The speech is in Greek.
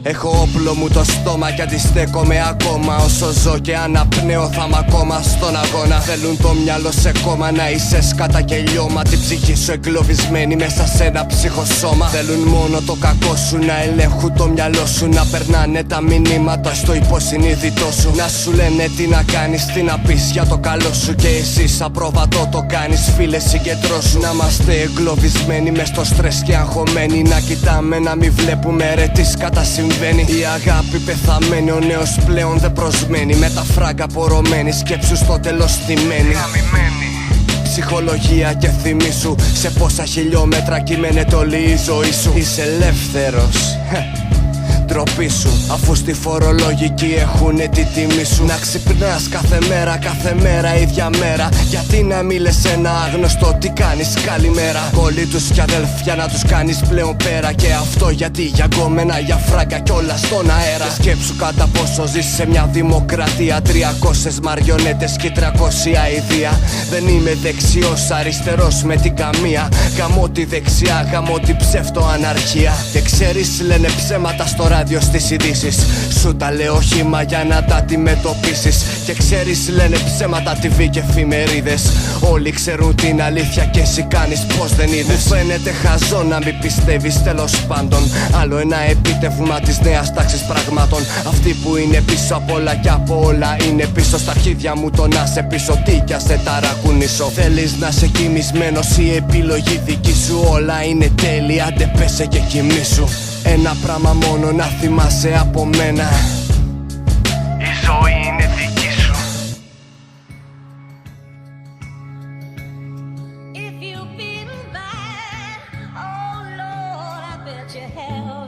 Έχω όπλο μου το στόμα κι αντιστέκομαι ακόμα. Όσο ζω και αναπνέω θα είμαι ακόμα στον αγώνα. Θέλουν το μυαλό σε κόμμα, να είσαι σκάτα και λιώμα. Την ψυχή σου εγκλωβισμένη μέσα σε ένα ψυχοσώμα. Θέλουν μόνο το κακό σου, να ελέγχουν το μυαλό σου. Να περνάνε τα μηνύματα στο υποσυνείδητό σου. Να σου λένε τι να κάνεις, τι να πεις για το καλό σου. Και εσύ απρόβατο το κάνεις, φίλε συγκεντρώσου. Να είμαστε εγκλωβισμένοι μες στο στρες και αγχωμένοι. Να κοιτάμε να μην βλέπουμε ρε τι σκάτα συμβαίνει. Η αγάπη πεθαμένη, ο νέος πλέον δεν προσμένει. Με τα φράγκα πορωμένη, σκέψου στο τέλος στημένη. Ψυχολογία και θυμίσου σε πόσα χιλιόμετρα κείμενεται όλη η ζωή σου. Είσαι ελεύθερος, ντροπή σου, αφού στη φορολογική έχουνε τη τιμή σου. Να ξυπνάς κάθε μέρα ίδια μέρα. Γιατί να μην λες ένα άγνωστο τι κάνεις καλημέρα. Κόλλη τους κι αδελφιά να τους κάνεις πλέον πέρα. Και αυτό γιατί για γκόμενα, για φράγκα κι όλα στον αέρα. Και σκέψου κατά πόσο ζεις σε μια δημοκρατία. 300 μαριονέτες και 300 αηδία. Δεν είμαι δεξιός αριστερός με την καμία. Γαμώ τη δεξιά, γαμώ την ψεύτο αναρχία. Και ξέρεις λένε ψέματα στο ράδιο στις ειδήσεις. Σου τα λέω χύμα για να τα αντιμετωπίσεις. Και ξέρεις λένε ψέματα TV και εφημερίδες. Όλοι ξέρουν την αλήθεια και εσύ κάνεις πως δεν είδες. Μου φαίνεται χαζό να μην πιστεύεις τέλος πάντων. Άλλο ένα επίτευγμα της νέας τάξης πραγμάτων. Αυτή που είναι πίσω απ' όλα κι από όλα είναι πίσω στα αρχίδια μου το να σε πίσω. Τι κι ας σε ταρακουνήσω. Θέλεις να σε κοιμισμένος, η επιλογή δική σου. Όλα είναι τέλεια, άντε πέσε και κοιμήσου. Ένα πράγμα μόνο να θυμάσαι από μένα. Η ζωή είναι δική σου. If you feel bad, oh Lord, I bet you have.